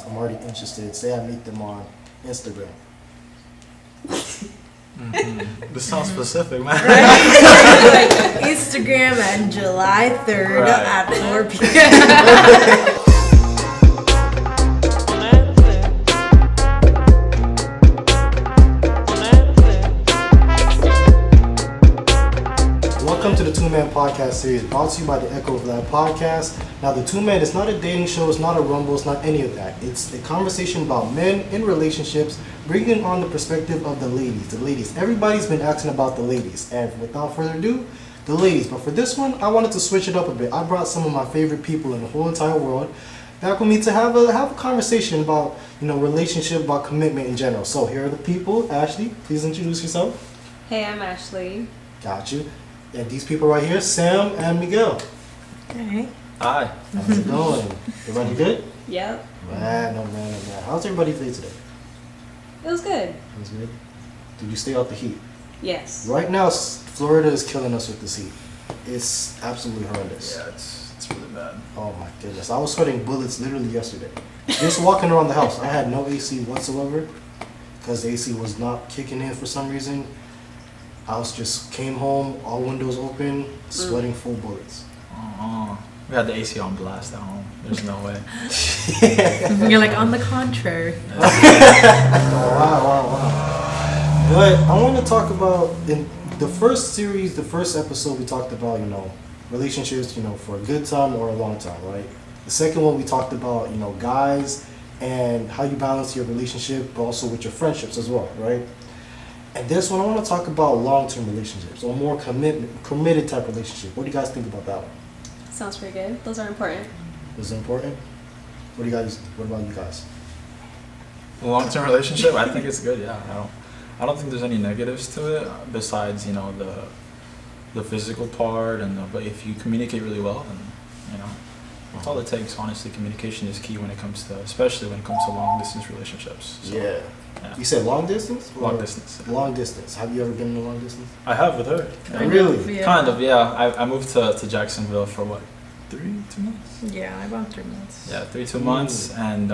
I'm already interested. Say I meet them on Instagram. This sounds specific, man. Like Instagram on July 3rd at 4 p.m. Welcome to the Two Man Podcast series, brought to you by the Echo of That Podcast. Now, the Two Man is not a dating show, it's not a rumble, it's not any of that. It's a conversation about men in relationships, bringing on the perspective of the ladies. The ladies. Everybody's been asking about the ladies, and without further ado, the ladies. But for this one, I wanted to switch it up a bit. I brought some of my favorite people in the whole entire world back with me to have a conversation about, relationship, about commitment in general. So here are the people. Ashley, please introduce yourself. Hey, I'm Ashley. Got you. And these people right here, Sam and Miguel. Hey. Hi. How's it going? Everybody good? Yep. Man. How's everybody's day today? It was good. It was good. Did you stay out the heat? Yes. Right now, Florida is killing us with this heat. It's absolutely horrendous. Yeah, it's really bad. Oh my goodness. I was sweating bullets literally yesterday. Just walking around the house. I had no AC whatsoever because the AC was not kicking in for some reason. I just came home, all windows open, sweating full bullets. We had the AC on blast at home. There's no way. You're like, on the contrary. Wow. But I want to talk about, in the first series, the first episode, we talked about, relationships, for a good time or a long time, right? The second one, we talked about, guys and how you balance your relationship, but also with your friendships as well, right? And this one, I want to talk about long-term relationships or more committed type relationship. What do you guys think about that one? Sounds pretty good. Those are important. Is it important? What about you guys? A long-term relationship, I think it's good. Yeah, I don't think there's any negatives to it besides the physical part but if you communicate really well, then that's all it takes. Honestly, communication is key especially when it comes to long-distance relationships. So, yeah. You said long distance? Long distance. Yeah. Long distance. Have you ever been in a long distance? I have with her. Really? Kind of, yeah. I moved to Jacksonville for what? 2 months? Yeah, about 3 months. Yeah, 2 months, and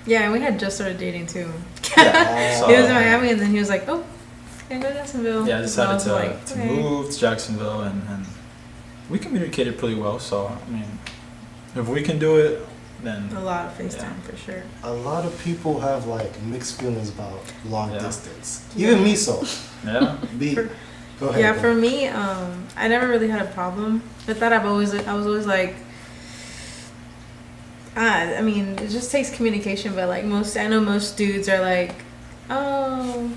yeah, and we had just started dating too. Yeah. He was in Miami, and then he was like, "Oh, can I go to Jacksonville?" Yeah, I decided so I was to okay. move to Jacksonville, and we communicated pretty well. So I mean, if we can do it, then A lot of FaceTime for sure. A lot of people have mixed feelings about long Yeah. distance. Even me, so. yeah. Go ahead. Yeah, for me, I never really had a problem with that. I was always like, I mean, it just takes communication. But I know most dudes are like, oh,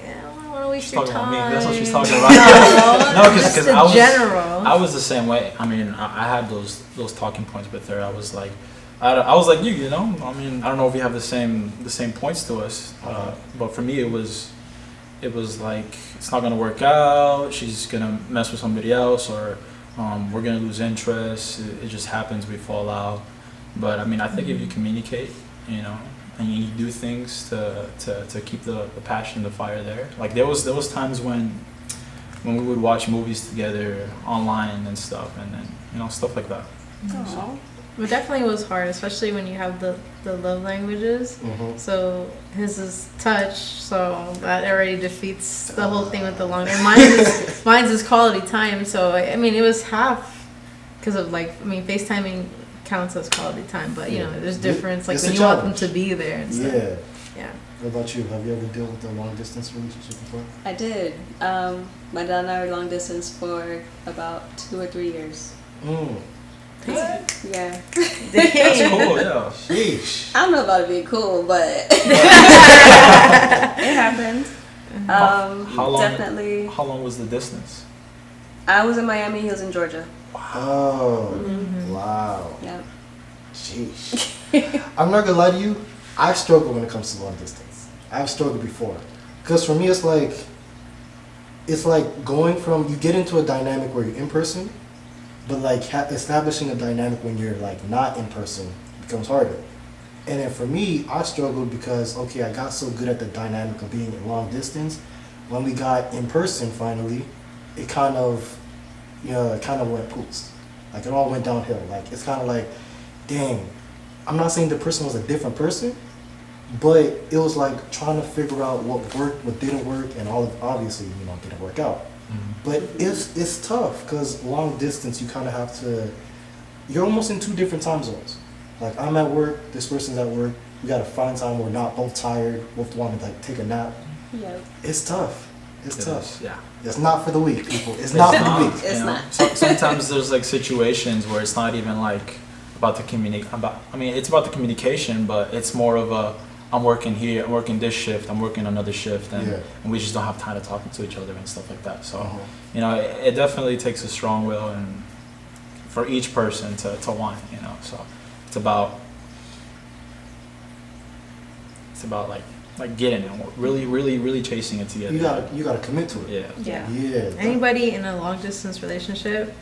yeah, I don't want to waste your Talking time. about me. That's what she's talking about. No, just because in I was general. I was the same way. I mean, I had those talking points with her. I was like you, I mean, I don't know if we have the same points to us, but for me it was like it's not gonna work out. She's gonna mess with somebody else, or we're gonna lose interest. It just happens. We fall out. But I mean, I think if you communicate, and you do things to keep the passion, the fire there. Like there was times when we would watch movies together online and stuff, and then stuff like that. Aww. But definitely was hard, especially when you have the love languages. Mm-hmm. So his is touch, so that already defeats the whole thing with the long. And mine's is quality time. So I mean, it was half because of FaceTiming counts as quality time, but there's difference it's when a you want them challenge. to be there and stuff. Yeah. What about you? Have you ever dealt with a long distance relationship before? I did. My dad and I were long distance for about 2 or 3 years. Yeah. That's cool. Yeah. Sheesh. I don't know about it being cool, but it happened. How long? Definitely. How long was the distance? I was in Miami. He was in Georgia. Oh, wow. Yeah. Sheesh. I'm not gonna lie to you. I struggle when it comes to long distance. I've struggled before, because for me it's like going from, you get into a dynamic where you're in person, but establishing a dynamic when you're not in person becomes harder. And then for me, I struggled because I got so good at the dynamic of being in long distance. When we got in person finally, it kind of went poops. It all went downhill. It's kind of dang, I'm not saying the person was a different person, but it was like trying to figure out what worked, what didn't work, and all of, obviously, didn't work out. But it's tough because long distance, you kind of have to. You're almost in two different time zones. Like I'm at work, this person's at work. We gotta find time where we're not both tired, both want to like take a nap. Yeah. It's tough. It's tough. Yeah. It's not for the weak, people. It's not for the weak. It's You know, not. sometimes there's like situations where it's not even like about the it's about the communication, but it's more of a I'm working here, I'm working this shift, I'm working another shift, and we just don't have time to talk to each other and stuff like that. So, it definitely takes a strong will and for each person to want, So it's about like getting it, really chasing it together. You gotta commit to it. Yeah. Yeah. Anybody in a long distance relationship,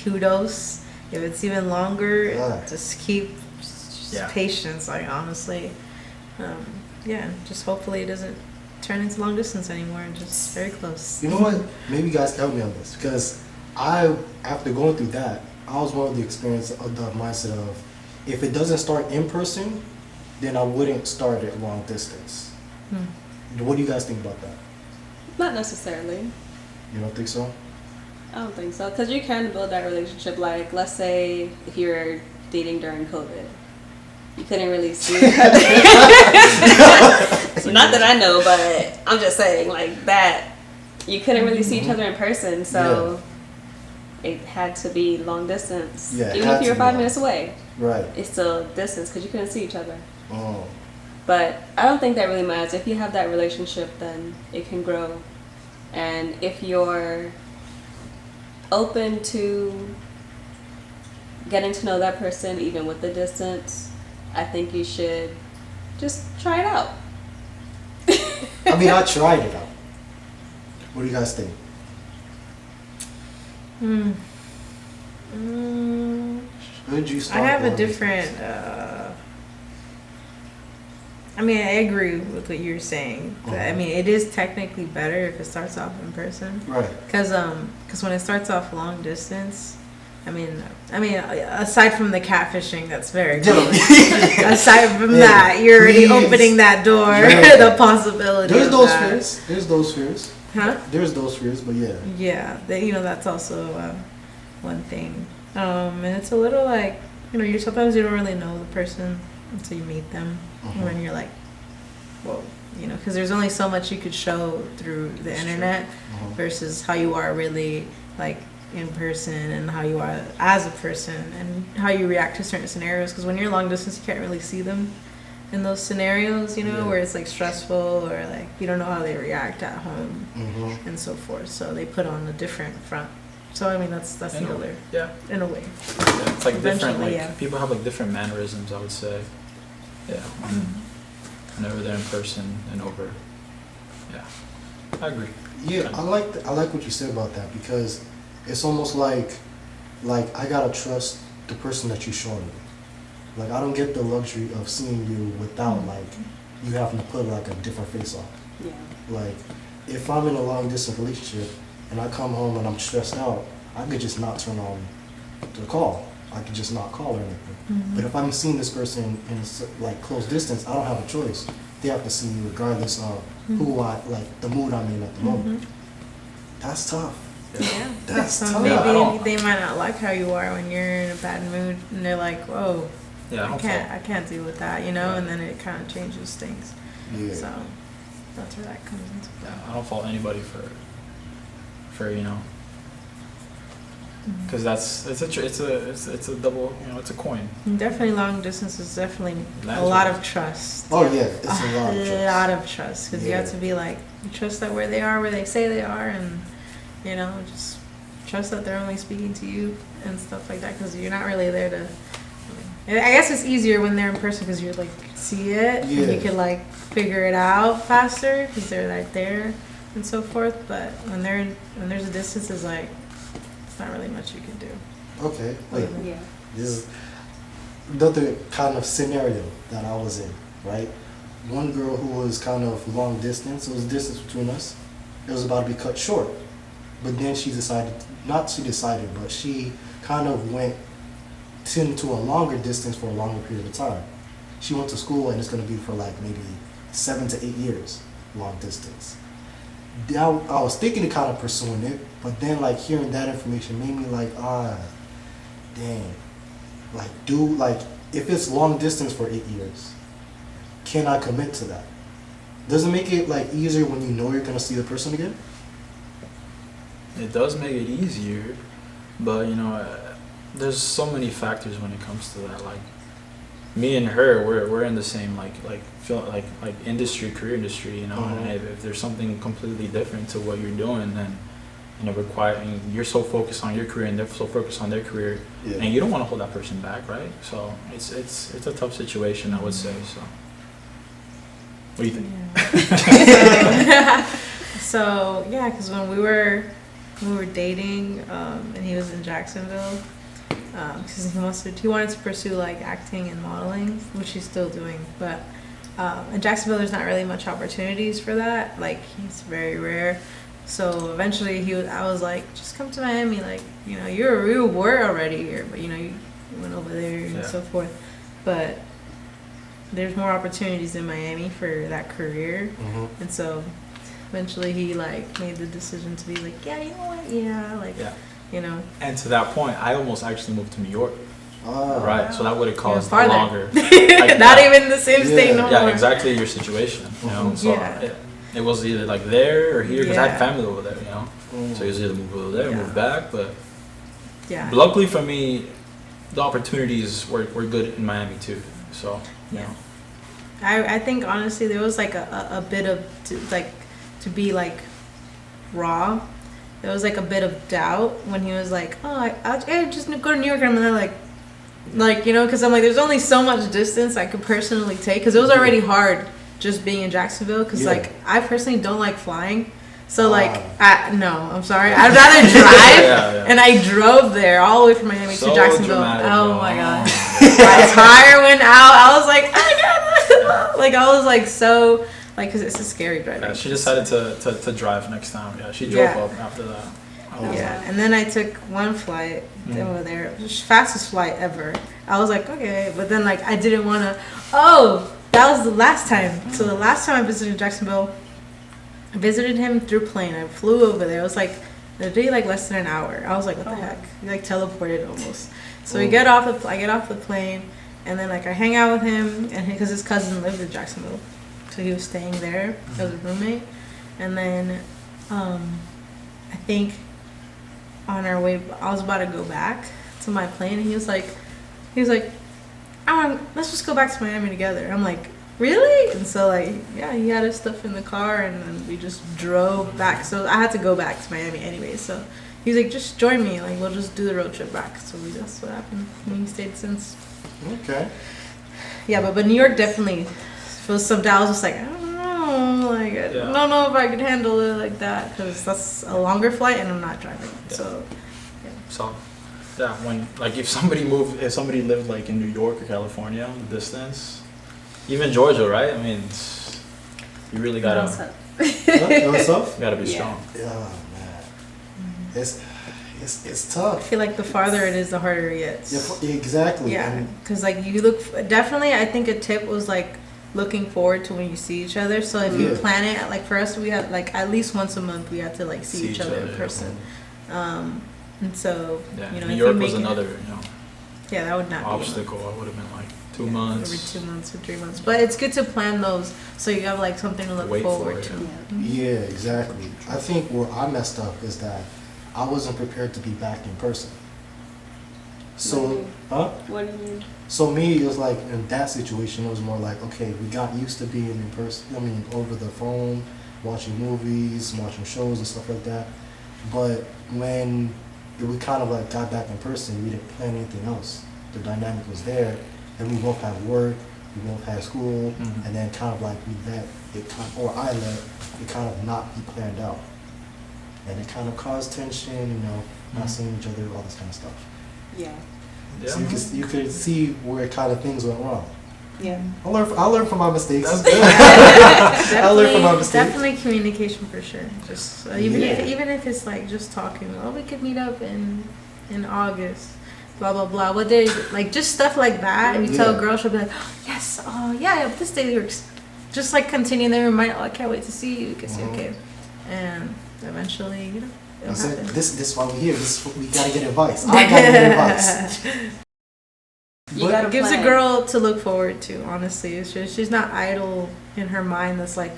kudos. If it's even longer, just keep patience. Like honestly, just hopefully it doesn't turn into long distance anymore and just very close. You know what? Maybe you guys can help me on this because after going through that, I was one of the experience of the mindset of if it doesn't start in person, then I wouldn't start it long distance. What do you guys think about that? Not necessarily. You don't think so? I don't think so. Because you can build that relationship. Like, let's say if you're dating during COVID, you couldn't really see each other. Not that I know, but I'm just saying, like, that you couldn't really see each other in person. So it had to be long distance. Yeah, even if you were 5 minutes away. Right. It's still distance because you couldn't see each other. Oh. But I don't think that really matters. If you have that relationship, then it can grow. And if you're open to getting to know that person, even with the distance, I think you should just try it out. I mean, I tried it out. What do you guys think? Should you start I have a long different. distance? I mean, I agree with what you're saying. But, I mean, it is technically better if it starts off in person. Right. Because when it starts off long distance, I mean, aside from the catfishing, that's very common. Aside from that, you're already opening that door. The possibility. There's of those that. fears. There's those fears. Huh? There's those fears, but yeah. Yeah, that's also one thing. And it's a little like sometimes you don't really know the person until you meet them. And when you're like, whoa, because there's only so much you could show through the internet versus how you are really like in person and how you are as a person and how you react to certain scenarios. Because when you're long distance, you can't really see them in those scenarios, where it's like stressful or like you don't know how they react at home and so forth. So they put on a different front. So I mean that's the other in a way. Yeah, it's like different. Like yeah. people have like different mannerisms, I would say. Yeah. Whenever they're in person and over. Yeah. I agree. Yeah, I like what you said about that because it's almost like I gotta trust the person that you're showing me. Like I don't get the luxury of seeing you without like you having to put like a different face on. Yeah. Like if I'm in a long distance relationship and I come home and I'm stressed out, I could just not turn on the call. I could just not call or anything. But if I'm seeing this person in like close distance, I don't have a choice. They have to see me regardless of who the mood I'm in at the moment. That's tough. Yeah. That's so tough. maybe they might not like how you are when you're in a bad mood and they're like, whoa, I can't deal with that, and then it kind of changes things. Yeah. So that's where that comes into play. I don't fault anybody for because it's a double, it's a coin. And definitely long distance is definitely a lot of trust. Oh yeah, it's a lot of trust. A lot of trust because you have to be like, you trust that where they are, where they say they are, and just trust that they're only speaking to you and stuff like that because you're not really there to. I guess it's easier when they're in person because you like see it and you can like figure it out faster because they're right there and so forth. But when there's a distance, it's like it's not really much you can do. Okay, wait. Yeah. This is another kind of scenario that I was in, right? One girl who was kind of long distance, it was distance between us. It was about to be cut short. But then she kind of went to a longer distance for a longer period of time. She went to school and it's going to be for like maybe 7 to 8 years, long distance. I was thinking of kind of pursuing it, but then like hearing that information made me like, dang, like if it's long distance for 8 years, can I commit to that? Does it make it like easier when you know you're going to see the person again? It does make it easier, but there's so many factors when it comes to that. Like me and her, we're in the same career industry, and if there's something completely different to what you're doing, then requiring, you're so focused on your career and they're so focused on their career, and you don't want to hold that person back, right? So it's a tough situation, I would say. So what do you think? Yeah. So yeah, because when we were dating, and he was in Jacksonville, because he wanted to pursue like acting and modeling, which he's still doing, but in Jacksonville there's not really much opportunities for that. Like it's very rare. So eventually I was like, just come to Miami. Like you were already here, but you went over there and so forth. But there's more opportunities in Miami for that career, and so eventually he like made the decision to be like, yeah, you know what, And to that point, I almost actually moved to New York. Right, so that would have caused longer. Not even the same state no more. Yeah, exactly your situation. So it was either like there or here, because I had family over there. So it was either move over there or move back. But luckily for me, the opportunities were good in Miami too. So I think honestly there was like a bit of to be like raw. There was like a bit of doubt when he was like, oh, I just go to New York, and I'm like because I'm like, there's only so much distance I could personally take, because it was already hard just being in Jacksonville, because like I personally don't like flying, so like I'm sorry, I'd rather drive. And I drove there all the way from Miami to Jacksonville. Oh my god, my tire went out. I was like, oh my god, like I was like so. Like, because it's a scary driving. Yeah, she decided to drive next time. Yeah, she drove up after that. And then I took one flight over there, fastest flight ever. I was like, okay, but then like I didn't want to. Oh, that was the last time. So the last time I visited Jacksonville, I visited him through plane. I flew over there. It was like literally like less than an hour. I was like, what the heck? He like teleported almost. So I get off the plane, and then like I hang out with him, and because his cousin lived in Jacksonville. So he was staying there as a roommate, and then I think on our way, I was about to go back to my plane, and he was like, let's just go back to Miami together. I'm like, really? And so like, yeah, he had his stuff in the car, and then we just drove back. So I had to go back to Miami anyway. So he was like, just join me, like we'll just do the road trip back. So that's what happened. And he stayed since. Okay. Yeah, but New York definitely. For some days, I was just like, I don't know, like I don't know if I could handle it like that, because that's a longer flight and I'm not driving. So when like if somebody lived like in New York or California, the distance, even Georgia, right? I mean, you really gotta. What's up? You gotta be strong. Yeah, man. It's tough. I feel like the farther it is, the harder it gets. Yeah, exactly. Yeah, because like you look definitely. I think a tip was like looking forward to when you see each other. So if you plan it, like for us, we had like at least once a month we had to like see each other in person. And so New York was another that would not obstacle. It would have been like 2 months, every 2 months or 3 months. But it's good to plan those so you have like something to look forward to. Yeah, exactly. I think where I messed up is that I wasn't prepared to be back in person. So, What do you mean? So me, it was like in that situation, it was more like, okay, we got used to being in person. I mean, over the phone, watching movies, watching shows and stuff like that. But when we kind of like got back in person, we didn't plan anything else. The dynamic was there, and we both had work, we both had school, and then kind of like I let it kind of not be planned out, and it kind of caused tension, not seeing each other, all this kind of stuff. Yeah. So you could see where kind of things went wrong. Yeah. I learn from my mistakes. I learn from my mistakes. Definitely communication for sure. Just even if it's like just talking. We could meet up in August. blah blah blah. What day? Like just stuff like that. And you tell a girl, she'll be like, oh, yes, oh yeah, this day works. Just like continue their remind. Oh, I can't wait to see you. Because okay, and eventually, you know, it'll happen. This is why we're here. We gotta get advice. I gotta get advice. But it gives a girl to look forward to. Honestly, she's not idle in her mind. That's like, I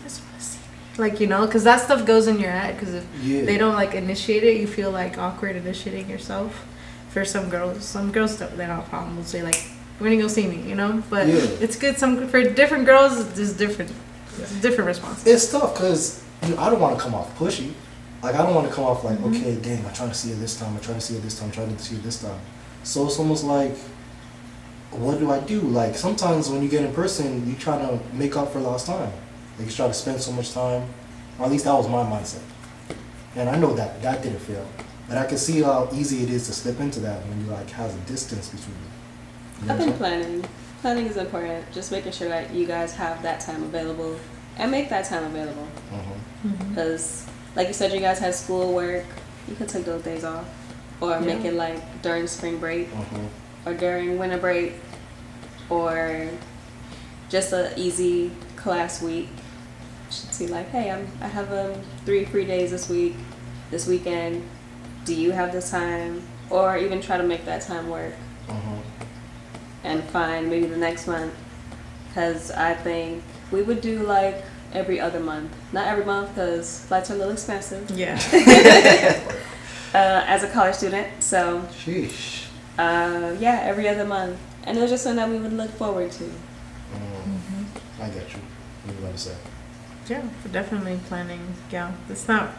just want to see me. Like, you know, because that stuff goes in your head. Because if they don't like initiate it, you feel like awkward initiating yourself. For some girls don't, they don't have a problem. They'll say like, when you go see me, you know. But it's good. For different girls, there's different responses. It's tough because I don't want to come off pushy. Like I don't want to come off like, okay, dang, I'm trying to see you this time. I'm trying to see you this time. I'm trying to see you this time. So it's almost like, what do I do? Like sometimes when you get in person, you try to make up for lost time. Like you try to spend so much time, or at least that was my mindset. And I know that didn't fail. But I can see how easy it is to slip into that when you like has a distance between you. I've been planning. Planning is important. Just making sure that you guys have that time available and make that time available. Because, like you said, you guys had school, work. You could take those days off. Or make it like during spring break, or during winter break, or just an easy class week. Should see like, hey, I have 3 free days this weekend. Do you have this time? Or even try to make that time work, and find maybe the next month. Because I think we would do like every other month, not every month because flights are a little expensive. Yeah. As a college student, so sheesh. Every other month, and it was just something that we would look forward to. I get you. What do you want to say? Yeah, definitely planning. Yeah, it's not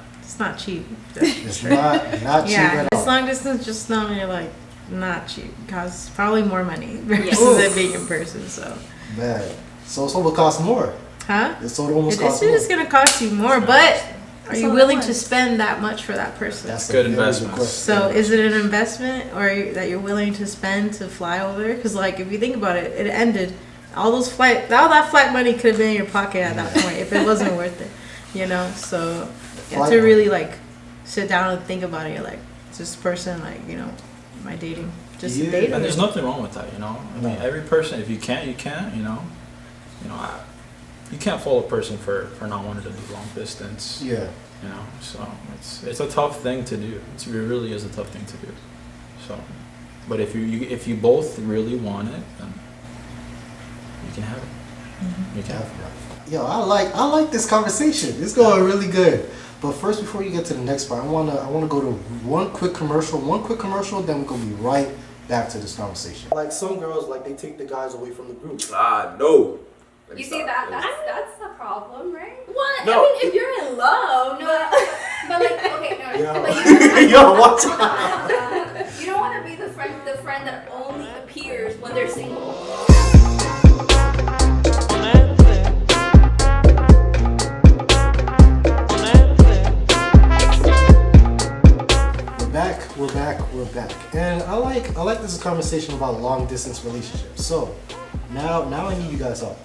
cheap. It's not cheap at all. It's long distance. Just know you're like not cheap. Costs probably more money versus it being in person. So bad. So it's almost cost more. Huh? So it almost costs more. It's gonna cost you more, but are you willing to spend that much for that person? That's a good investment. So is it an investment or that you're willing to spend to fly over? Because like if you think about it, it ended. All that flight money could have been in your pocket at that point if it wasn't worth it. You know, so you have to really like sit down and think about it. You're like, is this person like, you know, am I dating? Just a date? And there's nothing wrong with that, you know. I mean, every person, if you can't, you can't. You know, you can't fault a person for not wanting to do long distance. Yeah. You know, so it's a tough thing to do. It really is a tough thing to do. So, but if you both really want it, then you can have it. You can have it. Yo, I like this conversation. It's going really good. But first, before you get to the next part, I wanna go to one quick commercial. Then we're gonna be right back to this conversation. Like some girls, like they take the guys away from the group. No. You see that's the problem, right? What? No. I mean, if you're in love, but like, okay, no. Yo, watch out. You don't want to be the friend that only appears when they're single. We're back. And I like this conversation about long distance relationships. So now I need you guys help.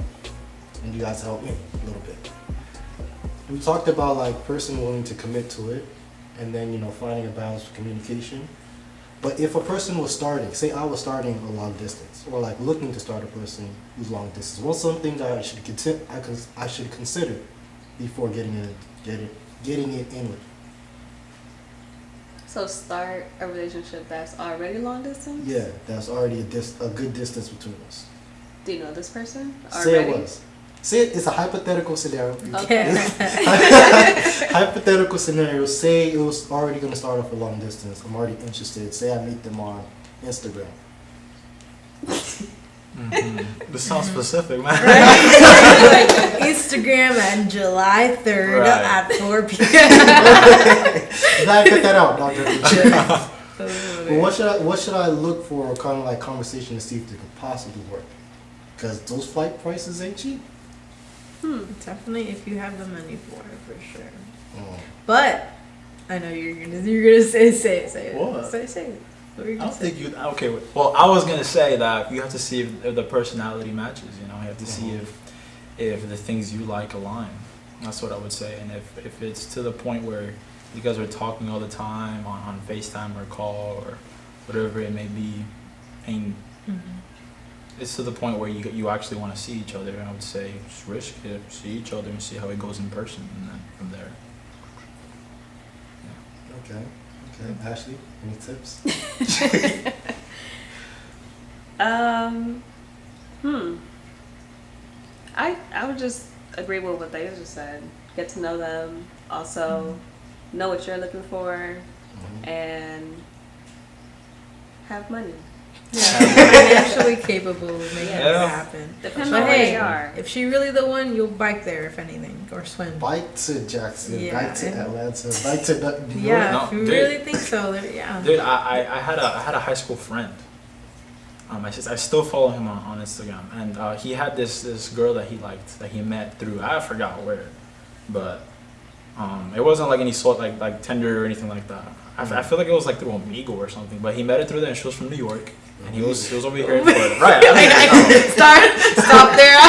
And you guys help me a little bit. We talked about like person willing to commit to it and then, you know, finding a balance of communication. But if a person was starting, say I was starting a long distance or like looking to start a person who's long distance, what's something that I should consider before getting it in with? So start a relationship that's already long distance? Yeah, that's already a good distance between us. Do you know this person already? Say it was. Say it's a hypothetical scenario. Okay. Hypothetical scenario. Say it was already going to start off a long distance. I'm already interested. Say I meet them on Instagram. This sounds specific, man. Right? Like Instagram on July 3rd at 4 p.m. Glad I cut that out, Dr. But what should I look for kind of like conversation to see if it could possibly work? Because those flight prices ain't cheap. Definitely if you have the money for it, for sure. But I know you're gonna say it. What? Say it. What were you I gonna don't say? think you. Okay. Well, I was gonna say that you have to see if the personality matches. You know, you have to see if the things you like align. That's what I would say. And if it's to the point where you guys are talking all the time on FaceTime or call whatever it may be, and it's to the point where you actually want to see each other. I would say just risk it, see each other, and see how it goes in person, and then from there. Okay. Ashley, any tips? I would just agree with what they just said. Get to know them. Also, know what you're looking for, and have money. Yeah, financially capable of making it happen. Depends But on where hey, you are. if she really the one, you'll bike there if anything, or swim. Bike to Jackson, Yeah. bike to Atlanta, bike to New York. Yeah, No, if you dude. really think so, then yeah. Dude, I had a high school friend. I still follow him on Instagram, and he had this girl that he liked, that he met through, I forgot where, but it wasn't like any sort like Tinder or anything like that. I feel like it was like through Omegle or something, but he met her through there, and she was from New York, and he was over here in Florida, right? Stop there.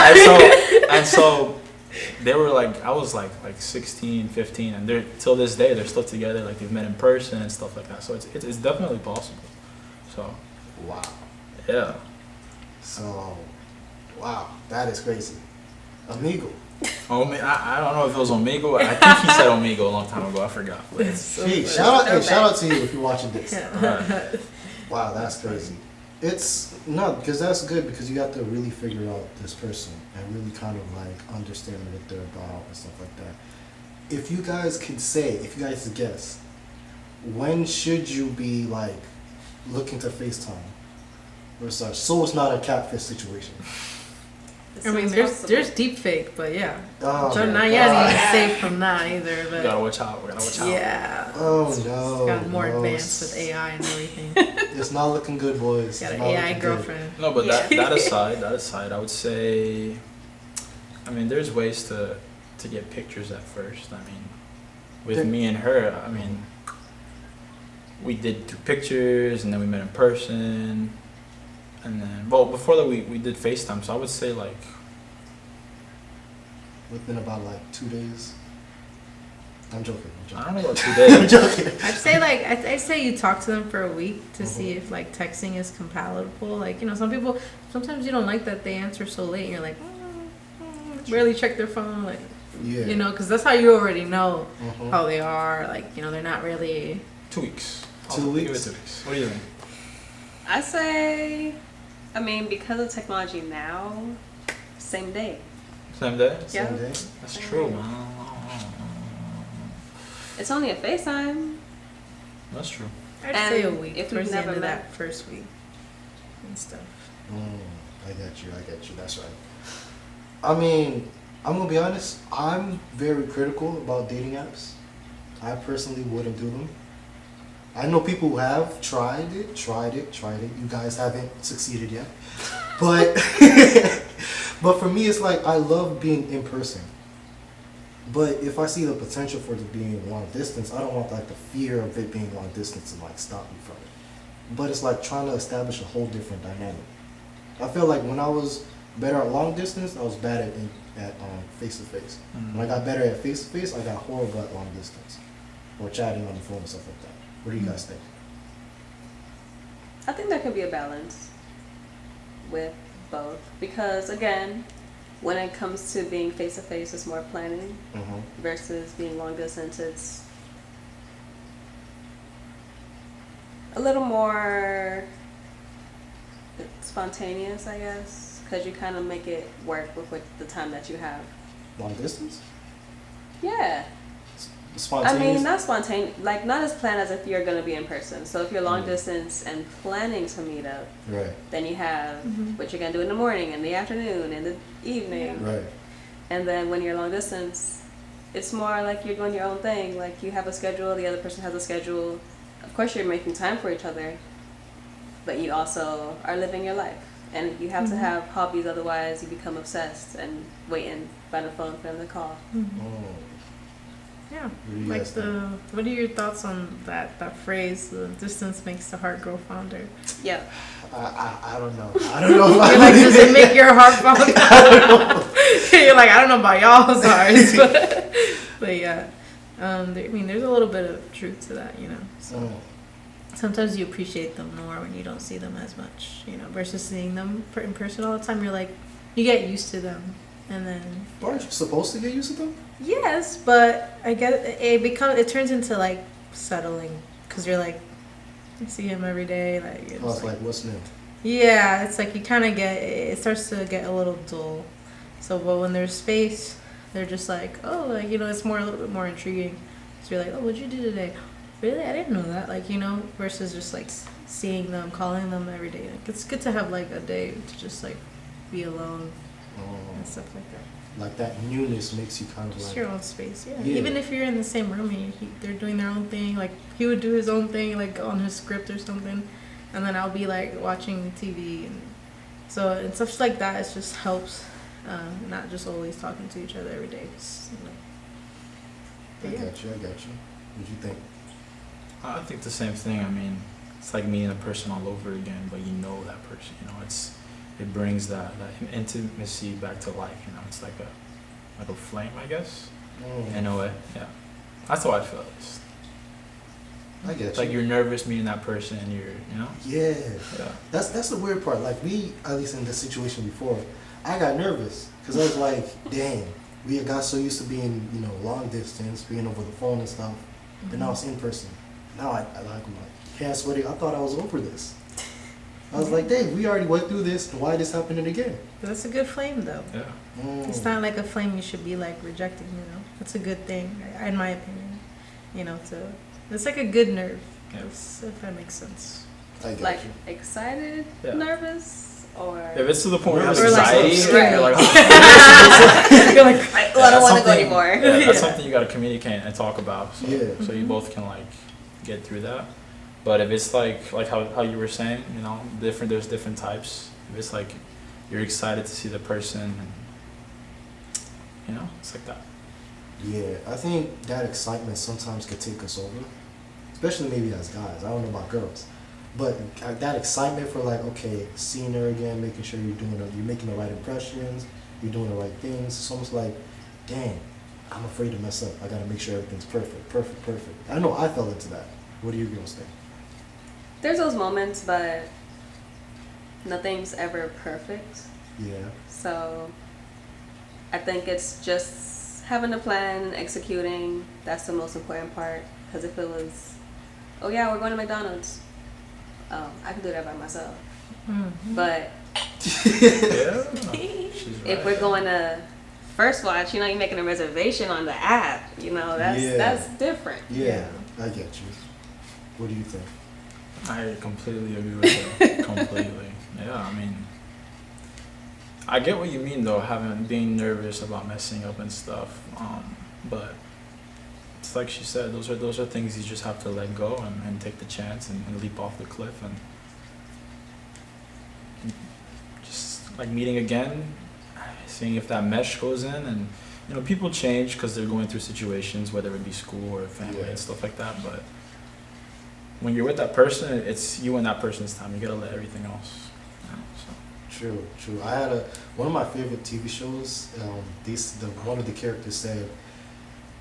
And so they were like, I was like 16, 15, and they're till this day they're still together. Like they've met in person and stuff like that. So it's definitely possible. So Wow. yeah. So, wow, that is crazy. Amigo. I don't know if it was Omegle. I think he said Omegle a long time ago. I forgot. Hey, shout out to you if you're watching this. Alright. Wow, that's crazy. It's no, because that's good, because you got to really figure out this person and really kind of like understand what they're about and stuff like that. If you guys could guess, when should you be like looking to FaceTime or such, so it's not a catfish situation? I mean, there's deep fake, but yeah. Oh, So my not yet God. even safe from that either. We But gotta watch out. yeah. Oh It's no. gotten more no, advanced with AI and everything. It's not looking good, boys. Got It's an not AI looking girlfriend. No, but that aside, I would say, I mean, there's ways to get pictures at first. I mean, with me and her, I mean, we did through pictures, and then we met in person, and then, well, before that we did FaceTime. So I would say like Within about like 2 days. I'm joking. I don't know about 2 days. I'm joking. I'd say like I'd say you talk to them for a week to see if like texting is compatible. Like, you know, some people sometimes you don't like that they answer so late. And you're like, barely check their phone, like, Yeah. you know, because that's how you already know Mhm. how they are. Like, you know, they're not really. 2 weeks. 2 Give it weeks? 2 weeks. What do you think? I say, I mean, because of technology now, same day. Same day? Yeah. Same day? That's true, man. It's only a FaceTime. That's true. I'd And say a week if towards we've the end never of met. that first week and stuff. I get you. That's right. I mean, I'm gonna be honest. I'm very critical about dating apps. I personally wouldn't do them. I know people who have tried it. You guys haven't succeeded yet. But but for me, it's like I love being in person. But if I see the potential for it being long distance, I don't want like the fear of it being long distance to like stop me from it. But it's like trying to establish a whole different dynamic. I feel like when I was better at long distance, I was bad at face to face. When I got better at face to face, I got horrible at long distance or chatting on the phone and stuff like that. What do you guys think? I think there could be a balance with both, because again, when it comes to being face to face, it's more planning versus being long distance. It's a little more spontaneous, I guess, because you kind of make it work with the time that you have. Long distance? Yeah. I Spontaneous? mean, not spontaneous, like not as planned as if you're going to be in person. So if you're long distance and planning to meet up, Right. then you have what you're going to do in the morning, in the afternoon, in the evening. Right. And then when you're long distance, it's more like you're doing your own thing. Like you have a schedule, the other person has a schedule. Of course, you're making time for each other, but you also are living your life. And you have to have hobbies, otherwise you become obsessed and waiting by the phone for them to call. Yeah. What do you Like guys think? what are your thoughts on that phrase? The distance makes the heart grow fonder. Yeah. I don't know. I don't know. If I You're like, believe does it make your heart fonder? You're like, I don't know about y'all's hearts, but yeah. I mean, there's a little bit of truth to that, you know. So sometimes you appreciate them more when you don't see them as much, versus seeing them in person all the time. You're like, you get used to them, and then Aren't you supposed to get used to them? yes, but I guess it turns into like settling, because you're like, you see him every day, like I was like, what's new? yeah, it's like you kind of it starts to get a little dull. So, but when there's space, they're just like, oh, like, it's a little bit more intriguing. So you're like, oh, what'd you do today? Really? I didn't know that. Like, versus just like seeing them, calling them every day. Like, it's good to have like a day to just like be alone and stuff like that. Like that newness makes you kind of Just like your own space, yeah. Yeah. Even if you're in the same room and they're doing their own thing, like he would do his own thing, like on his script or something, and then I'll be like watching TV, and stuff like that. It just helps, not just always talking to each other every day. I got you. What do you think? I think the same thing. I mean, it's like meeting a person all over again, but you know that person. It brings that intimacy back to life. It's like a flame, I guess. In a way, yeah. That's how I feel. I get It's like you're nervous meeting that person, and Yeah. Yeah. That's the weird part. Like we, at least in this situation before, I got nervous because I was like, dang, we had got so used to being, long distance, being over the phone and stuff, but now it's in person. Now I'm like, yeah, sweaty. I thought I was over this. I was like, dang, we already went through this. Why is this happening again? But that's a good flame, though. Yeah. It's not like a flame you should be like rejecting. That's a good thing, in my opinion. It's like a good nerve. Yeah. If that makes sense. I get Like you. excited, Yeah. nervous, or If it's to the point where you have Or like anxiety, scared. you're like, You're like, I don't want to go something- anymore. yeah, that's Yeah. something you got to communicate and talk about. So, Yeah. so you both can like get through that. But if it's like how you were saying, there's different types. If it's like you're excited to see the person, and it's like that. Yeah, I think that excitement sometimes could take us over, especially maybe as guys. I don't know about girls, but that excitement for like, okay, seeing her again, making sure you're making the right impressions, you're doing the right things. It's almost like, dang, I'm afraid to mess up. I gotta make sure everything's perfect. I know I fell into that. What do you girls think? There's those moments, but nothing's ever perfect. Yeah. So I think it's just having a plan and executing. That's the most important part. Because if it was, oh yeah, we're going to McDonald's, I can do that by myself. mm-hmm. But Yeah. if we're going to First Watch, you're making a reservation on the app. That's different. Yeah, I get you. What do you think? I completely agree with you. Completely. Yeah, I mean, I get what you mean though, being nervous about messing up and stuff. But it's like she said, those are things you just have to let go and take the chance and leap off the cliff and just like meeting again, seeing if that mesh goes in. And people change because they're going through situations, whether it be school or family and stuff like that. But when you're with that person, it's you and that person's time. You gotta let everything else. True. I had one of my favorite TV shows. One of the characters said,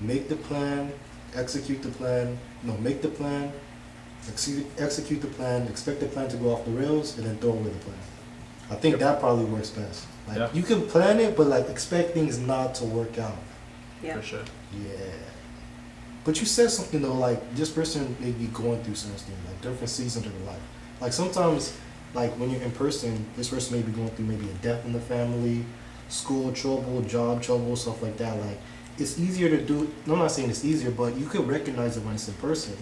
"Make the plan, execute the plan. No, make the plan, execute the plan. Expect the plan to go off the rails, and then throw away the plan." I think that probably works best. Like you can plan it, but like expect things not to work out. Yeah. For sure. Yeah. But you said something though, like this person may be going through something, like different seasons of their life. Like sometimes, like when you're in person, this person may be going through maybe a death in the family, school trouble, job trouble, stuff like that. Like it's easier to do. I'm not saying it's easier, but you could recognize it when it's in person.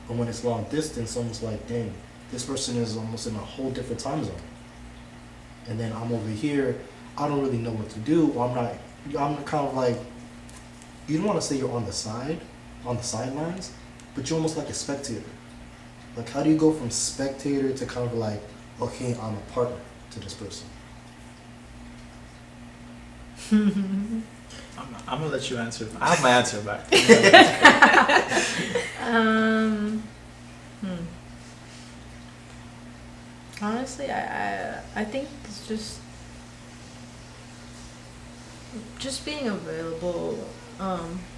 But when it's long distance, almost like, dang, this person is almost in a whole different time zone. And then I'm over here, I don't really know what to do. Or I'm kind of like, you don't want to say you're on the sidelines, but you're almost like a spectator. Like, how do you go from spectator to kind of like, okay, I'm a partner to this person? I'm gonna let you answer. I have my answer back. Honestly, I think it's just being available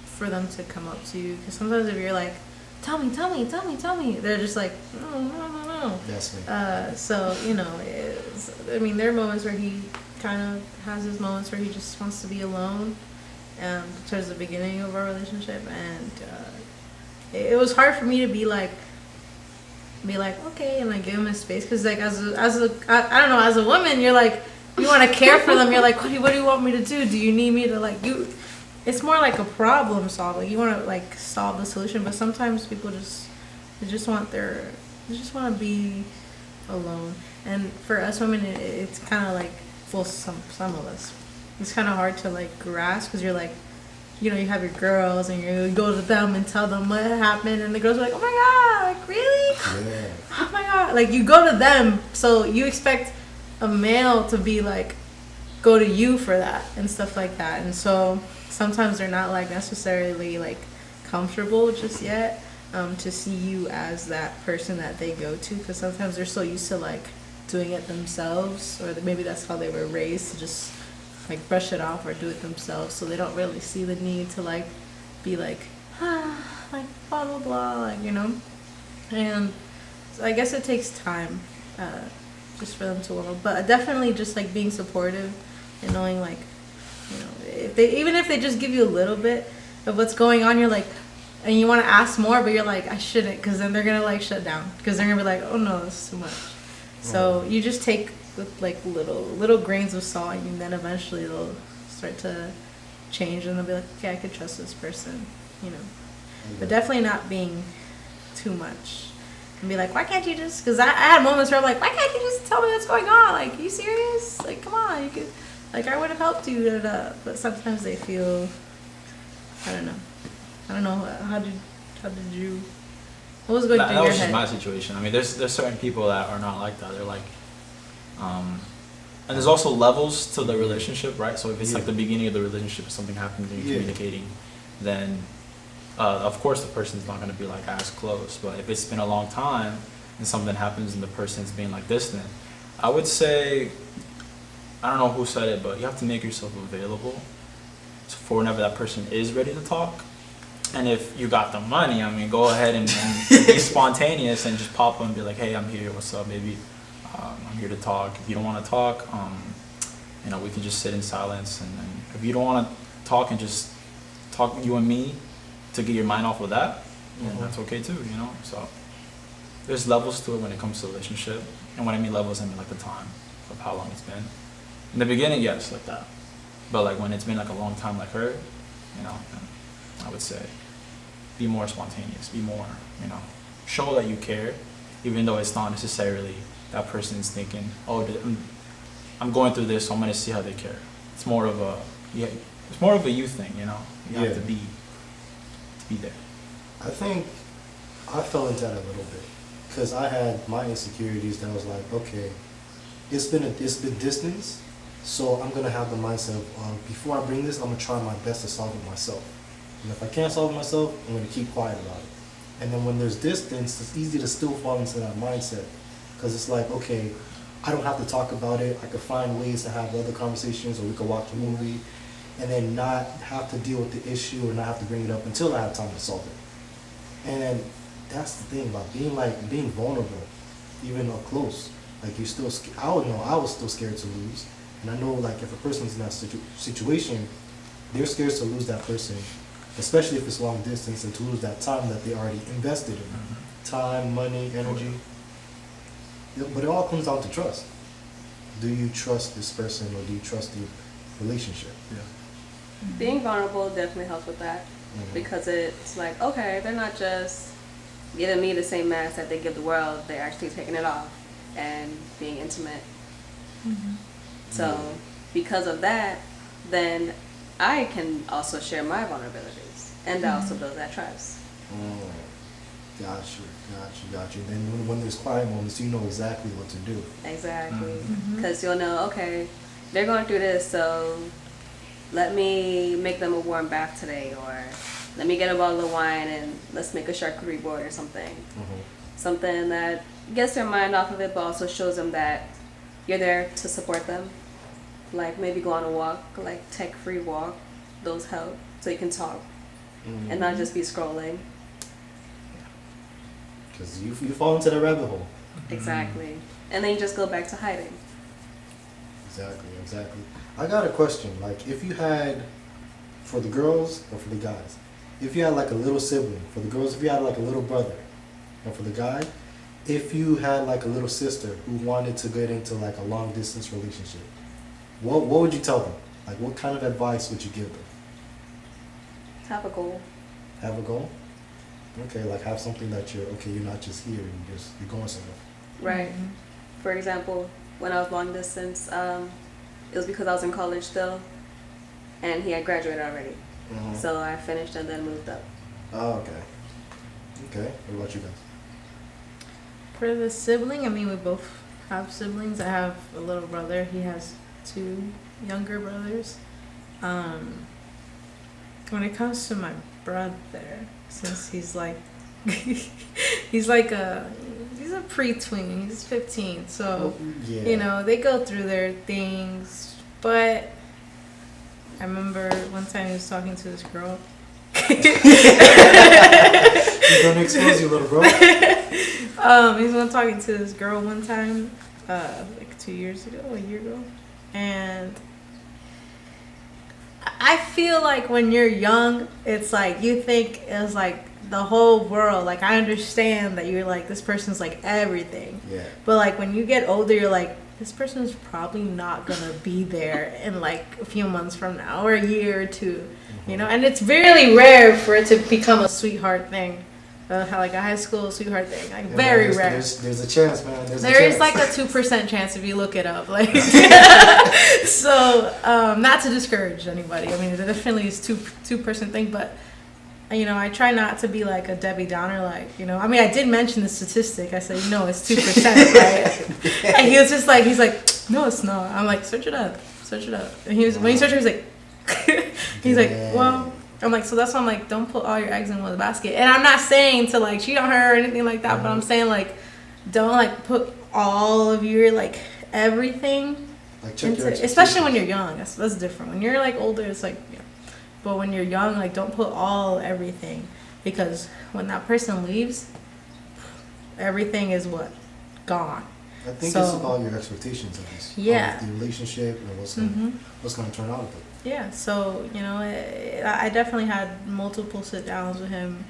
for them to come up to you. Because sometimes if you're like tell me. They're just like, no. That's me. So, you know, there are moments where he kind of has his moments where he just wants to be alone, towards the beginning of our relationship, and it was hard for me to be like okay, and like give him his space, because like as a woman, you're like, you want to care for them. You're like, what do you want me to do? Do you need me to like you? It's more like a problem solve. Like you want to like solve the solution, but sometimes people just want to be alone. And for us women, it's kind of like, for some of us, it's kind of hard to like grasp, because you're like, you know, you have your girls and you go to them and tell them what happened, and the girls are like, oh my god, like really? Yeah. Oh my god, like you go to them, so you expect a male to be like, go to you for that and stuff like that, and so sometimes they're not like necessarily like comfortable just yet to see you as that person that they go to, because sometimes they're so used to like doing it themselves, or maybe that's how they were raised, to just like brush it off or do it themselves, so they don't really see the need to like be like like blah blah blah, like, you know. And so I guess it takes time just for them to warm up, but definitely just like being supportive and knowing like, you know, even if they just give you a little bit of what's going on, you're like, and you want to ask more, but you're like, I shouldn't, because then they're gonna like shut down, because they're gonna be like, oh no, this is too much. So you just take with like little grains of salt, and then eventually they'll start to change, and they'll be like, okay, I could trust this person, you know. But definitely not being too much, and be like, why can't you just? Because I had moments where I'm like, why can't you just tell me what's going on? Like, are you serious? Like, come on, you could. Like, I would have helped you, but sometimes they feel, I don't know. How did you? What was going through your head? That was just my situation. I mean, there's certain people that are not like that. They're like, and there's also levels to the relationship, right? So if it's like the beginning of the relationship, if something happens and you're communicating, then of course the person's not going to be like as close. But if it's been a long time and something happens and the person's being like distant, I would say, I don't know who said it, but you have to make yourself available for whenever that person is ready to talk. And if you got the money, I mean, go ahead and be spontaneous and just pop up and be like, hey, I'm here, what's up, baby? I'm here to talk. If you don't want to talk, you know, we can just sit in silence. And if you don't want to talk and just talk you and me to get your mind off of that, then that's okay too, you know? So there's levels to it when it comes to a relationship. And when I mean levels, I mean like the time of how long it's been. In the beginning, yes, like that. But like when it's been like a long time like her, you know, I would say be more spontaneous, be more, you know, show that you care, even though it's not necessarily that person's thinking, oh, I'm going through this, so I'm going to see how they care. It's more of a, it's more of a you thing, you know. You have to be there. I think I fell into that a little bit, because I had my insecurities that I was like, okay, it's been distance, so I'm gonna have the mindset of before I bring this, I'm gonna try my best to solve it myself. And if I can't solve it myself, I'm gonna keep quiet about it. And then when there's distance, it's easy to still fall into that mindset, because it's like, okay, I don't have to talk about it. I could find ways to have other conversations, or we could watch a movie, and then not have to deal with the issue or not have to bring it up until I have time to solve it. And that's the thing about being vulnerable, even up close. Like, you're still, I would know I was still scared to lose. And I know, like, if a person's in that situation, they're scared to lose that person, especially if it's long distance, and to lose that time that they already invested in. Time, money, energy. But it all comes down to trust. Do you trust this person, or do you trust the relationship? Yeah. Being vulnerable definitely helps with that, because it's like, okay, they're not just giving me the same mask that they give the world, they're actually taking it off and being intimate. So because of that, then I can also share my vulnerabilities, and that also builds that trust. Got you. Then when there's quiet moments, you know exactly what to do. Exactly. Because you'll know, okay, they're going through this, so let me make them a warm bath today, or let me get a bottle of wine and let's make a charcuterie board or something. Something that gets their mind off of it, but also shows them that you're there to support them. Like maybe go on a walk, like tech-free walk. Those help, so you can talk and not just be scrolling. Because you fall into the rabbit hole. Exactly. And then you just go back to hiding. Exactly. I got a question. Like, if you had, for the girls or for the guys, if you had like a little sibling, for the girls, if you had like a little brother, and for the guy, if you had like a little sister who wanted to get into like a long distance relationship, what would you tell them? Like, what kind of advice would you give them? Have a goal. Have a goal? Okay, like have something that you're not just here, you're going somewhere. Right. For example, when I was long distance, it was because I was in college still, and he had graduated already. So I finished and then moved up. Oh, okay. Okay. What about you guys? For the sibling, I mean, we both have siblings. I have a little brother. He has 2 younger brothers. When it comes to my brother, since he's like, he's a pre-tween. He's 15, so you know they go through their things. But I remember one time he was talking to this girl. You gonna expose you, little bro? He was talking to this girl one time, like 2 years ago, a year ago, and I feel like when you're young, it's like you think it's like the whole world. Like, I understand that you're like, this person's like everything. Yeah. But like when you get older, you're like, this person's probably not gonna be there in like a few months from now or a year or 2, you know. And it's really rare for it to become a sweetheart thing, like a high school sweetheart thing. Like very rare. There's a chance, man. There is like a 2% chance if you look it up. Like, so not to discourage anybody. I mean, it definitely is 2% thing, but you know, I try not to be like a Debbie Downer. Like, you know, I mean, I did mention the statistic. I said, no, it's 2%, right? And he was just like, he's like, no, it's not. I'm like, search it up. And when he searched it, he's like, he's like, well. I'm like, so that's why I'm like, don't put all your eggs in one basket. And I'm not saying to like cheat on her or anything like that, but I'm saying like, don't like put all of your like everything like into, especially when you're young. That's different. When you're like older, it's like, yeah. But when you're young, like don't put everything, because when that person leaves, everything is gone. I think it's about your expectations of this, yeah, of the relationship and what's going to turn out of it. Yeah, so, you know, I definitely had multiple sit-downs with him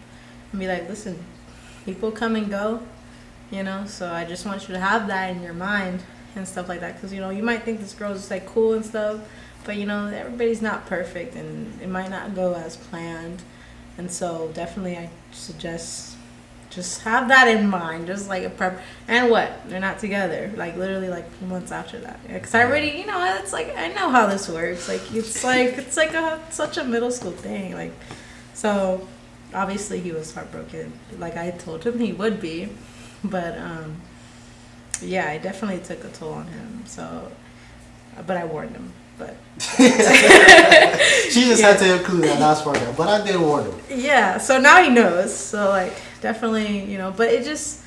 and be like, listen, people come and go, you know, so I just want you to have that in your mind and stuff like that, because, you know, you might think this girl's just, like, cool and stuff, but, you know, everybody's not perfect, and it might not go as planned, and so definitely I suggest just have that in mind, just like a prep. And they're not together, like literally like a few months after that, because I already, you know, it's like I know how this works. Like it's like such a middle school thing. Like, so obviously he was heartbroken, like I told him he would be, but yeah, I definitely took a toll on him. So, but I warned him. But she just had to include that last part there, but I did warn him. Yeah, so now he knows. So like definitely, you know, but it just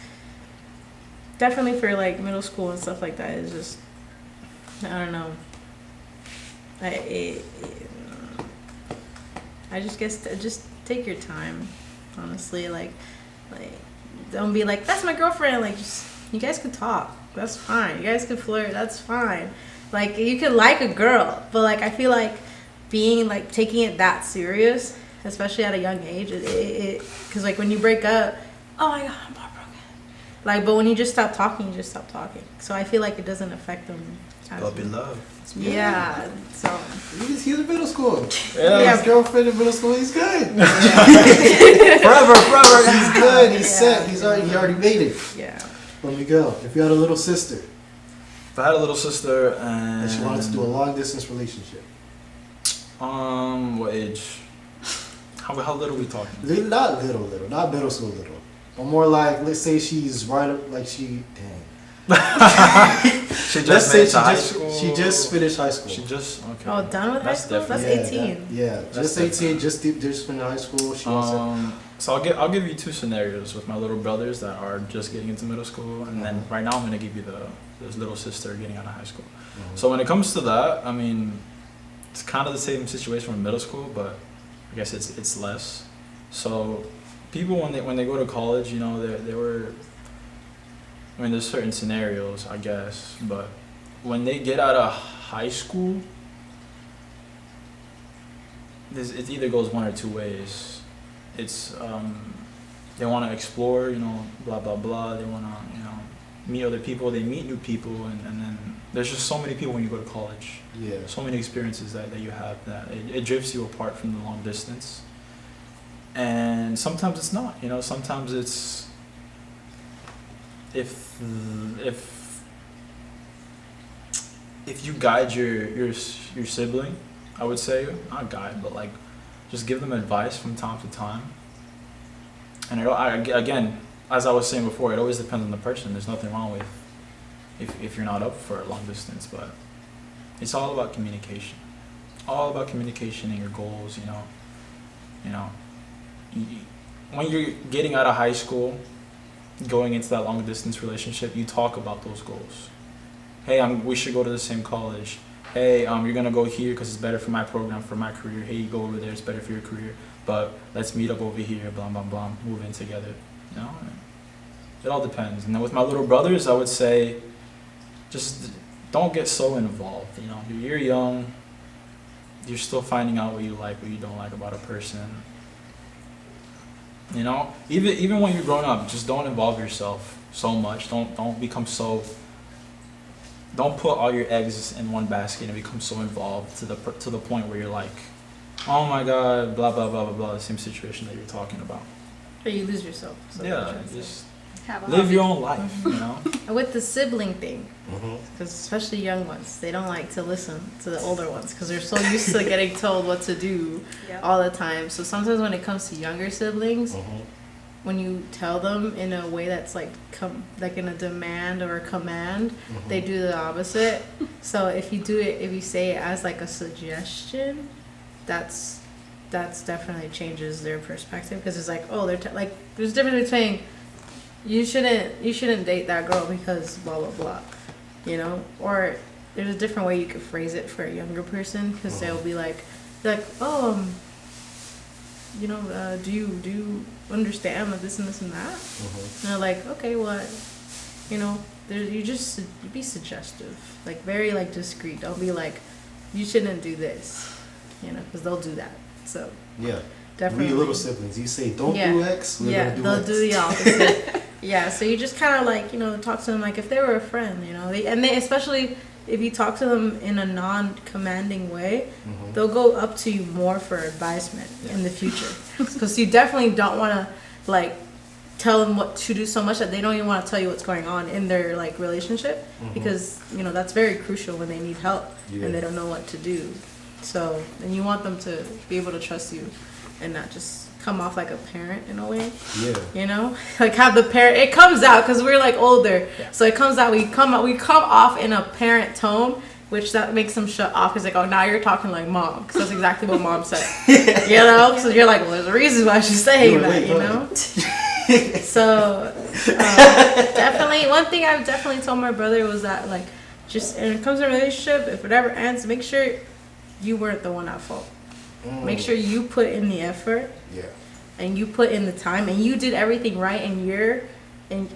definitely for like middle school and stuff like that is just, I don't know. I just guess just take your time, honestly. Like don't be like, that's my girlfriend. Like, just, you guys could talk, that's fine. You guys could flirt, that's fine. Like, you could like a girl, but like I feel like being like taking it that serious, especially at a young age, it because like when you break up, oh my god, I'm heartbroken. Like, but when you just stop talking, you just stop talking. So I feel like it doesn't affect them. Love in love. Yeah. So he's in middle school. Yeah. His girlfriend in middle school. He's good. forever. He's good. He's set. He already made it. Yeah. But Miguel, if you had a little sister, If I had a little sister and she wanted to do a long distance relationship, what age? How little are we talking? not little, not middle school little, but more like, let's say she's right up, like she just finished high school. She just okay. Oh, done with high school? That's 18. Just 18. Just finished high school. She wants So I'll give you 2 scenarios with my little brothers that are just getting into middle school, and then right now I'm gonna give you this little sister getting out of high school. So when it comes to that, I mean, it's kind of the same situation with middle school, but I guess it's less. So people when they go to college, you know, they were. I mean, there's certain scenarios, I guess, but when they get out of high school, it either goes one or two ways. It's they want to explore, you know, blah blah blah. They want to, you know, meet other people. They meet new people, and then there's just so many people when you go to college. Yeah. So many experiences that you have that it drifts you apart from the long distance. And sometimes it's not, you know. Sometimes it's if you guide your sibling, I would say, not guide, but like just give them advice from time to time. And again, as I was saying before, it always depends on the person. There's nothing wrong with if you're not up for a long distance, but it's all about communication. All about communication and your goals, you know. You know, when you're getting out of high school, going into that long distance relationship, you talk about those goals. Hey, we should go to the same college. Hey, you're gonna go here because it's better for my program, for my career. Hey, you go over there, it's better for your career. But let's meet up over here, blah blah blah, move in together. You know, it all depends. And then with my little brothers, I would say, just don't get so involved. You know, you're young. You're still finding out what you like, what you don't like about a person. You know, even when you're grown up, just don't involve yourself so much. Don't become so. Don't put all your eggs in one basket and become so involved to the point where you're like, oh my God, blah blah blah blah blah. The same situation that you're talking about. Or you lose yourself. So Yeah, just Have a live hobby. your own life. You know. And with the sibling thing, Mm-hmm. because especially young ones, they don't like to listen to the older ones because they're so used to getting told what to do Yep. all the time. So sometimes when it comes to younger siblings, Mm-hmm. when you tell them in a way that's like in a demand or a command, they do the opposite. So if you say it as like a suggestion, that's definitely changes their perspective, because it's like, oh, like there's a difference between you shouldn't date that girl because blah blah blah, you know, or there's a different way you could phrase it for a younger person, because they'll be like oh, you know, do you understand that this and this and that? And they're like, okay, what, you know, you be suggestive, like very like discreet. Don't be like, you shouldn't do this, you know, because they'll do that. So Yeah. definitely. We little siblings. You say don't Yeah. do X, we're Yeah, gonna do they'll X. do the opposite. Yeah, so you just kind of like, you know, talk to them like if they were a friend, you know. They especially if you talk to them in a non-commanding way, they'll go up to you more for advisement in the future. Because you definitely don't want to like tell them what to do so much that they don't even want to tell you what's going on in their like relationship, because you know that's very crucial when they need help and they don't know what to do. So and you want them to be able to trust you and not just come off like a parent in a way. Yeah. You know, like have the parent. It comes out because we're like older, so it comes out. We come off in a parent tone, which that makes them shut off. Because like, oh, now you're talking like mom, because that's exactly what mom said. You know, so you're like, well, there's a reason why she's saying that. You know. So definitely, one thing I've definitely told my brother was that like, just when it comes to a relationship, if it ever ends, make sure you weren't the one at fault. Make sure you put in the effort. Yeah. And you put in the time, and you did everything right, and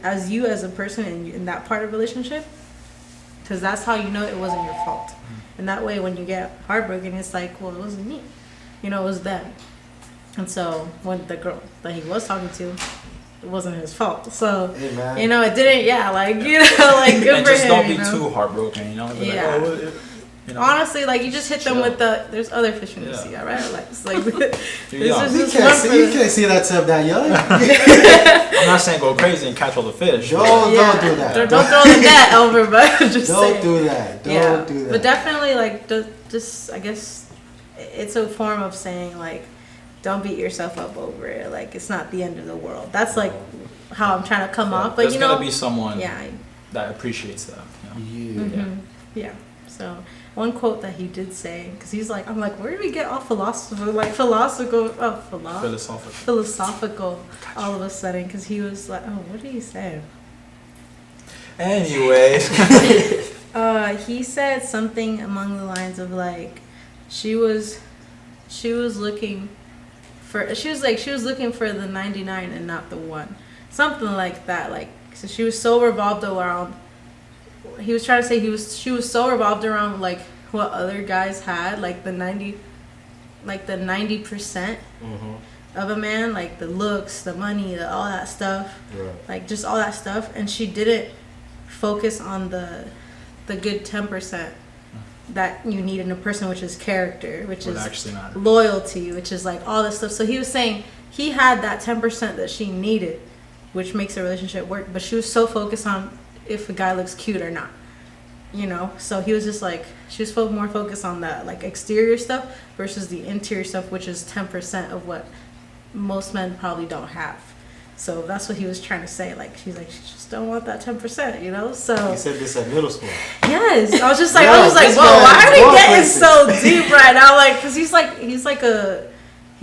as a person in that part of the relationship, because that's how you know it wasn't your fault. And that way, when you get heartbroken, it's like, well, it wasn't me, you know, it was them. And so when the girl that he was talking to, it wasn't his fault. So Hey, man. you know, it didn't. Yeah, like you know, like good And for just him. don't be you know? too heartbroken. You know. Be like, Yeah. oh, you know. Honestly, like you just hit them Chill. with there's other fish in the Yeah. sea, all right? Like it's like You're this young. is You just can't, one say, for you the- can't say that to him that young. I'm not saying go crazy and catch all the fish. Don't do that. Don't throw the net over, but just Don't saying. do that. Don't do that. But definitely, like, just I guess it's a form of saying like, don't beat yourself up over it. Like, it's not the end of the world. That's like how I'm trying to come off. But There's you know, gonna be someone yeah, that appreciates that. You know? Yeah. yeah. So one quote that he did say, because he's like, I'm like, where did we get all philosophical all of a sudden? Because he was like, oh, what did he say? Anyway. He said something along the lines of like, she was looking she was looking for the 99 and not the 1, something like that. Like, so she was so revolved around. He was trying to say she was so revolved around like what other guys had, like the 90%. Of a man, like the looks, the money, all that stuff, like just all that stuff, and she didn't focus on the good 10% that you need in a person, which is character, which is actually matter. Loyalty, which is like all this stuff. So he was saying he had that 10% that she needed, which makes a relationship work, but she was so focused on if a guy looks cute or not, you know. So he was just like, she was more focused on that like exterior stuff versus the interior stuff, which is 10% of what most men probably don't have. So that's what he was trying to say. Like, she's like, she just don't want that 10%, you know. So He said this at middle school. yes, I was just like, this whoa, guy why are is we going getting places. so deep right now? Like, cause he's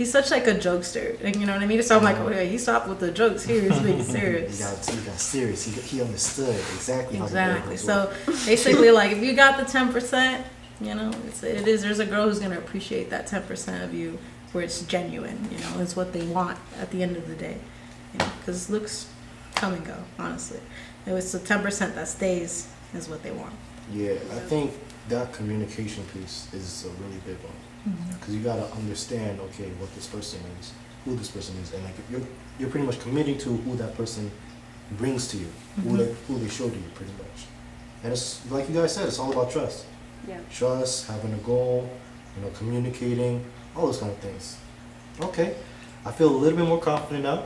such like a jokester, like, you know what I mean. So I'm like, okay, he stopped with the jokes here. He's being serious. He got serious. He understood exactly how Exactly. the So basically, like, if you got the 10%, you know, it is. There's a girl who's gonna appreciate that 10% of you, where it's genuine. You know, it's what they want at the end of the day. You know, because looks come and go. Honestly, it was the 10% that stays is what they want. Yeah, I think that communication piece is a really big one. Because you gotta understand, okay, what this person is, who this person is, and like you're pretty much committing to who that person brings to you, who they show to you, pretty much. And it's like you guys said, it's all about trust. Yeah. Trust, having a goal, you know, communicating, all those kind of things. Okay, I feel a little bit more confident now.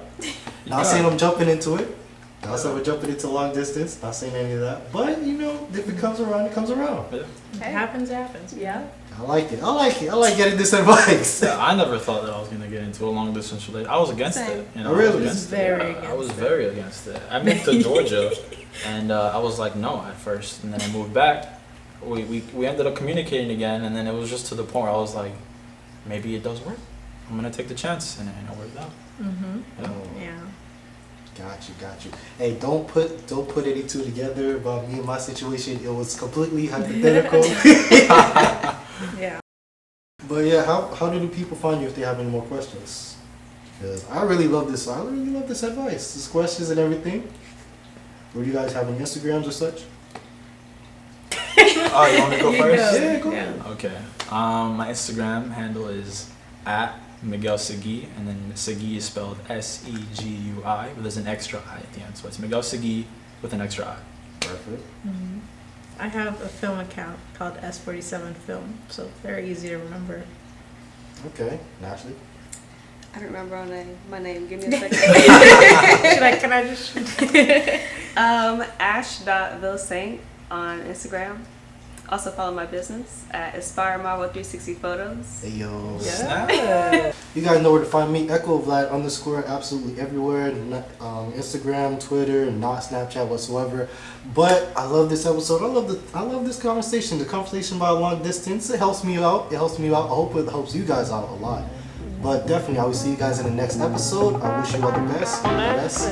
Not saying I'm jumping into it. Not saying we're jumping into long distance. Not saying any of that. But you know, if it comes around, it comes around. It happens. It happens. Yeah. I like it. I like getting this advice. Yeah, I never thought that I was gonna get into a long distance relationship. I was against it. You know, Really? I was against it. I was very against it. I moved to Georgia, and I was like no at first, and then I moved back. We ended up communicating again, and then it was just to the point where I was like, maybe it does work. I'm gonna take the chance, and it worked out. Yeah. Got you. Hey, don't put any two together about me and my situation. It was completely hypothetical. Yeah. But yeah, how do people find you if they have any more questions? Because I really love this. I really love this advice, these questions and everything. Or do you guys have any Instagrams or such? Oh, you want me to go first? Yeah, go ahead. Okay. My Instagram handle is at Miguel Segui, and then Segui is spelled S-E-G-U-I, but there's an extra I at the end. So it's Miguel Segui with an extra I. Perfect. I have a film account called S47 Film, so very easy to remember. Okay, naturally. I don't remember my name. Give me a second. Can I just? Ash.Vilsaint on Instagram. Also follow my business at Aspire Marvel 360 Photos. Hey yo. Yeah. You guys know where to find me. Echo Vlad _ absolutely everywhere. Instagram, Twitter, not Snapchat whatsoever. But I love this episode. I love this conversation. The conversation about long distance. It helps me out. I hope it helps you guys out a lot. But definitely, I will see you guys in the next episode. I wish you all the best. God bless.